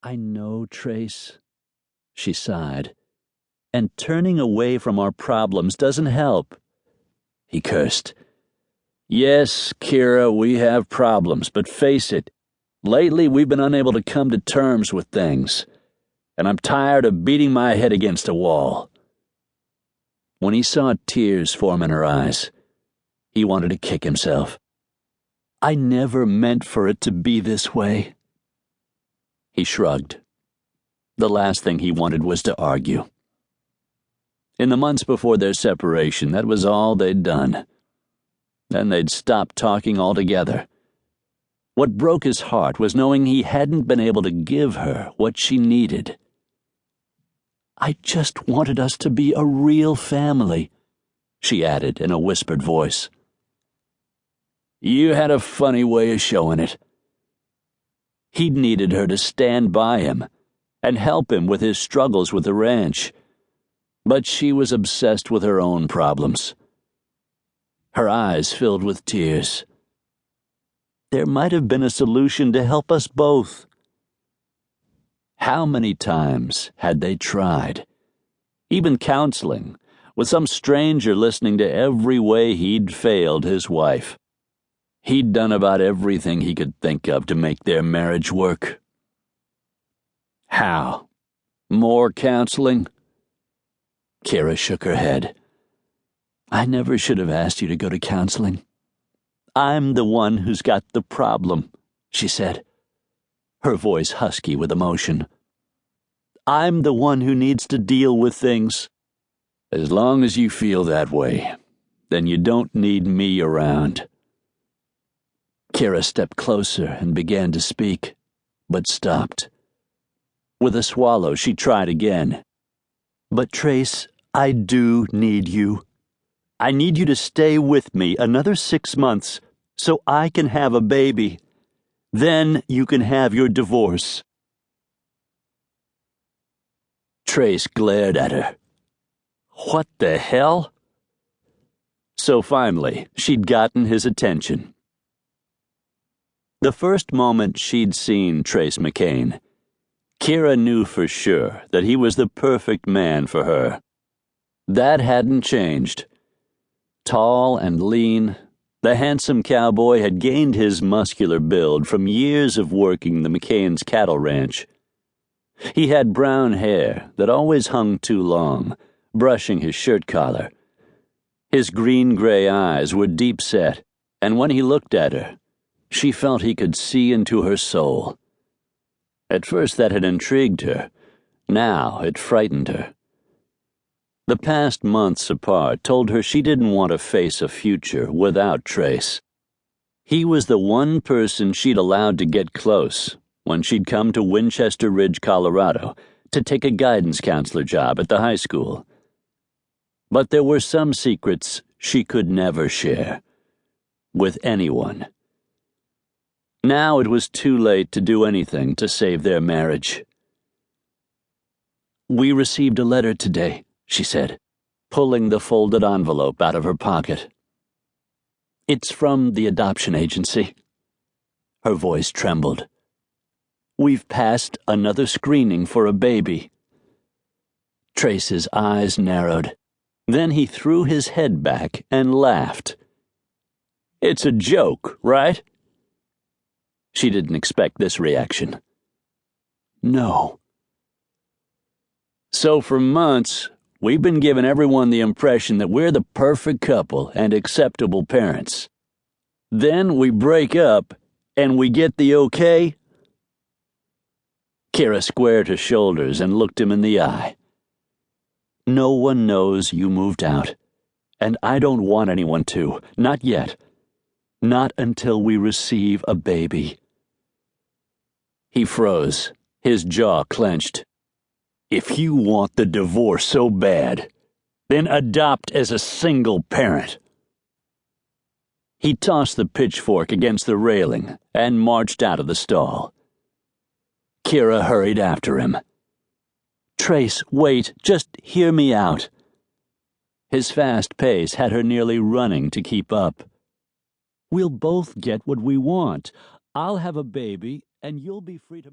"I know, Trace," she sighed. "And turning away from our problems doesn't help." He cursed. "Yes, Kira, we have problems, but face it, lately we've been unable to come to terms with things, and I'm tired of beating my head against a wall." When he saw tears form in her eyes, he wanted to kick himself. "I never meant for it to be this way." He shrugged. The last thing he wanted was to argue. In the months before their separation, that was all they'd done. Then they'd stopped talking altogether. What broke his heart was knowing he hadn't been able to give her what she needed. "I just wanted us to be a real family," she added in a whispered voice. "You had a funny way of showing it." He'd needed her to stand by him and help him with his struggles with the ranch, but she was obsessed with her own problems. Her eyes filled with tears. There might have been a solution to help us both. How many times had they tried? Even counseling, with some stranger listening to every way he'd failed his wife. He'd done about everything he could think of to make their marriage work. How? More counseling? Kira shook her head. "I never should have asked you to go to counseling. I'm the one who's got the problem," she said, her voice husky with emotion. "I'm the one who needs to deal with things." "As long as you feel that way, then you don't need me around." Kira stepped closer and began to speak, but stopped. With a swallow, she tried again. "But Trace, I do need you. I need you to stay with me another 6 months so I can have a baby. Then you can have your divorce." Trace glared at her. What the hell? So finally, she'd gotten his attention. The first moment she'd seen Trace McKane, Kira knew for sure that he was the perfect man for her. That hadn't changed. Tall and lean, the handsome cowboy had gained his muscular build from years of working the McKanes cattle ranch. He had brown hair that always hung too long, brushing his shirt collar. His green-gray eyes were deep-set, and when he looked at her, she felt he could see into her soul. At first that had intrigued her. Now it frightened her. The past months apart told her she didn't want to face a future without Trace. He was the one person she'd allowed to get close when she'd come to Winchester Ridge, Colorado, to take a guidance counselor job at the high school. But there were some secrets she could never share with anyone. Now it was too late to do anything to save their marriage. "We received a letter today," she said, pulling the folded envelope out of her pocket. "It's from the adoption agency." Her voice trembled. "We've passed another screening for a baby." Trace's eyes narrowed. Then he threw his head back and laughed. "It's a joke, right?" She didn't expect this reaction. "No." "So for months, we've been giving everyone the impression that we're the perfect couple and acceptable parents. Then we break up, and we get the okay?" Kira squared her shoulders and looked him in the eye. "No one knows you moved out, and I don't want anyone to, not yet. Not until we receive a baby." He froze, his jaw clenched. "If you want the divorce so bad, then adopt as a single parent." He tossed the pitchfork against the railing and marched out of the stall. Kira hurried after him. "Trace, wait, just hear me out." His fast pace had her nearly running to keep up. "We'll both get what we want. I'll have a baby, and you'll be free to